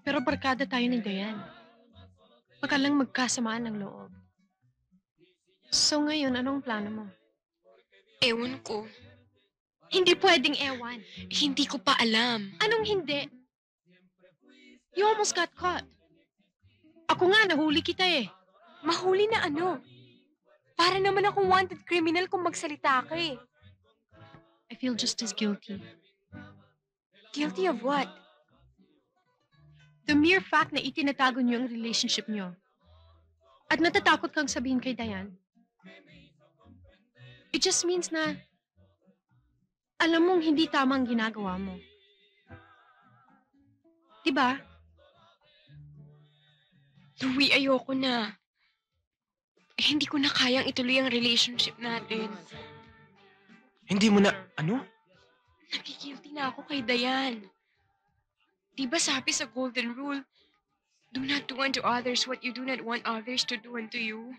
Pero barkada tayo ni Dayan. Baka lang magkasamaan ng loob. So ngayon, anong plano mo? Ewan ko. Hindi pwedeng ewan. Hindi ko pa alam. Anong hindi? You almost got caught. Ako nga, nahuli kita eh. Mahuli na ano? Para naman akong wanted criminal kung magsalita ka eh. I feel just as guilty. Guilty of what? The mere fact na itinatago niyo ang relationship niyo. At natatakot kang sabihin kay Dayan. It just means na alam mong hindi tama ang ginagawa mo. Diba? Louie, ayoko na. Hindi ko na kayang ituloy ang relationship natin. Hindi mo na, ano? Nakikilty na ako kay Dayan. Diba sabi sa Golden Rule, do not do unto others what you do not want others to do unto you.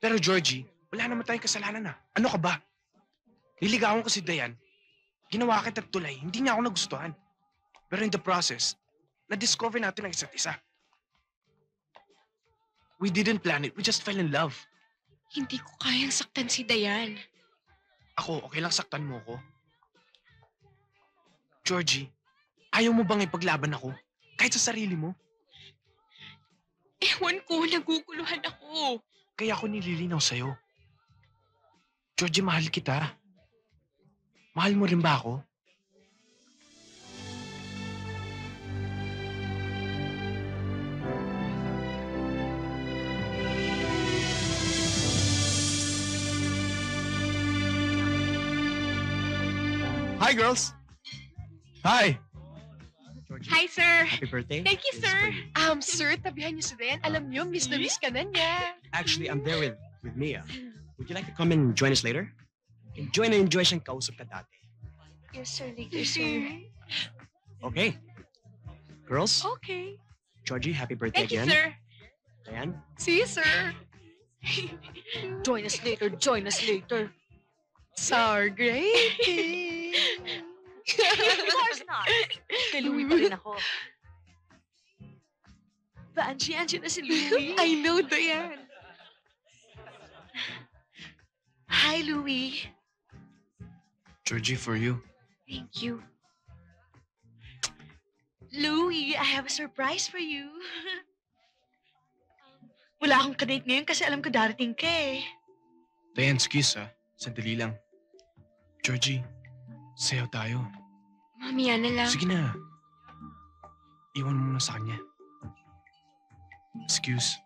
Pero Georgie, wala naman tayong kasalanan na. Ano ka ba? Niligawan ko si Dayan. Ginawa kita tulay, hindi niya ako nagustuhan. Pero in the process, na-discover natin ang isa't isa. We didn't plan it, we just fell in love. Hindi ko kayang saktan si Dayan. Ako, okay lang saktan mo ko. Georgie, ayaw mo bang ipaglaban ako? Kahit sa sarili mo? Ewan ko, naguguluhan ako. Kaya ako nililinaw sa'yo. Georgie, mahal kita. Mahal mo rin ba ako? Hi, girls! Hi! Hi, sir. Happy birthday. Thank you, This is sir. for you. Sir, tabihan niyo si Dayan. Alam niyo, miss na miss ka na niya. Actually, I'm there with Mia. Would you like to come and join us later? Enjoy na enjoy siyang kausap ka dati. Yes, sir. Later, sir. Okay. Girls, Okay. Georgie, happy birthday Thank you, again. sir. Diane, See you, sir. Join us later. Join us later. So great. Of course not. Kay Louie pa rin ako. Angie na si Louie. I know, Dayan. Hi, Louie. Georgie, for you. Thank you. Louie, I have a surprise for you. Wala akong kadate ngayon kasi alam ko darating ka eh. Dayan, excuse ha. Sandali lang. Georgie, sayaw tayo. Mamaya na lang. Sige na. Iwan mo muna sa kanya. Excuse.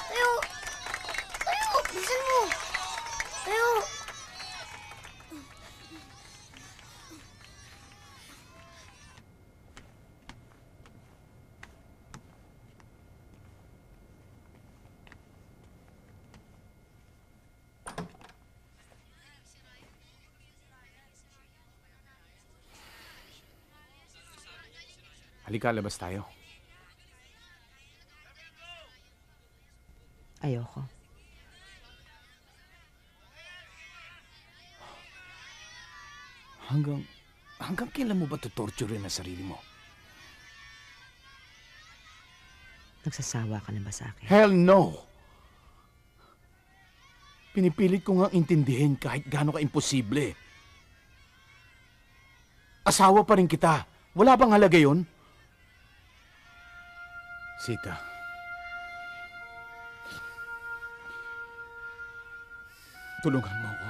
Tayo! Tayo! Bilisan mo! Tayo! Halika, labas tayo. Ayoko. Hanggang kailan mo ba tutorturin ang sarili mo? Nagsasawa ka na ba sa akin? Hell no! Pinipilit ko nga intindihin kahit gaano ka imposible. Asawa pa rin kita. Wala bang halaga yun? Sita. Tulungan mo ako.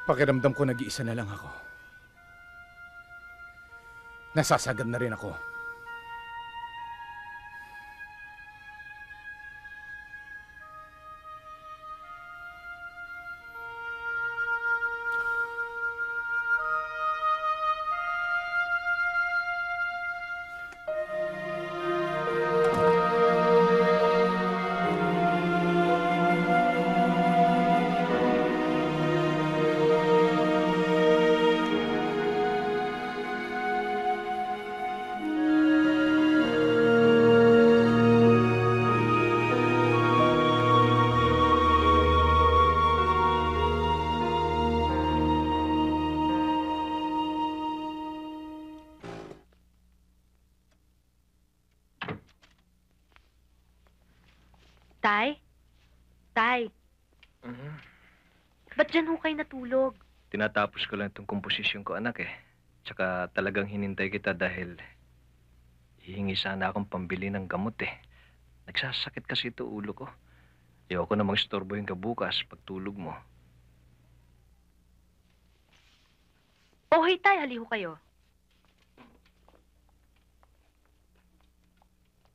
Pakiramdam ko nag-iisa na lang ako. Nasasagad na rin ako. Tay? Tay, Mhm. ba't dyan ho kayo natulog? Tinatapos ko lang itong komposisyon ko, anak eh. Tsaka talagang hinintay kita dahil hihingi sana akong pambili ng gamot eh. Nagsasakit kasi ito ulo ko. Ayoko namang istorbohin ka bukas pagtulog mo. Okay, Tay, haliho kayo.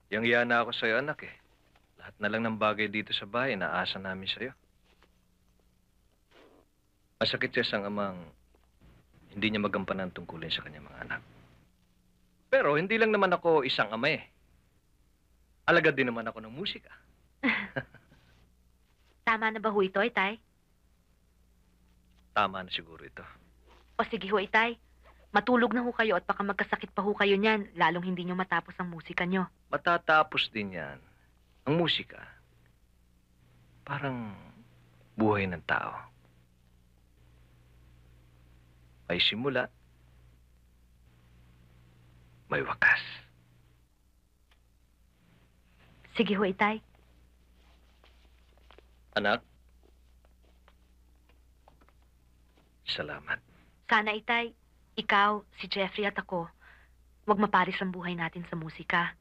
Yang-iya na ako sa'yo, anak eh. Lahat na lang ng bagay dito sa bahay, naasa namin sa'yo. Masakit sa isang amang hindi niya magampanan tungkulin sa kanyang mga anak. Pero hindi lang naman ako isang ama eh. Alagad din naman ako ng musika. Tama na ba ho ito, Tay? Tama na siguro ito. O sige ho, Tay. Matulog na ho kayo at baka magkasakit pa ho kayo niyan, lalong hindi nyo matapos ang musika nyo. Matatapos din yan. Ang musika, parang buhay ng tao. May simula, may wakas. Sige ho, Tay. Anak, salamat. Sana, Itay, ikaw, si Jeffrey at ako, wag maparis ang buhay natin sa musika.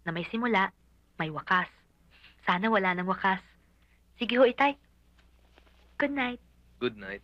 Na may simula, may wakas. Sana wala nang wakas. Sige ho, Itay. Good night. Good night.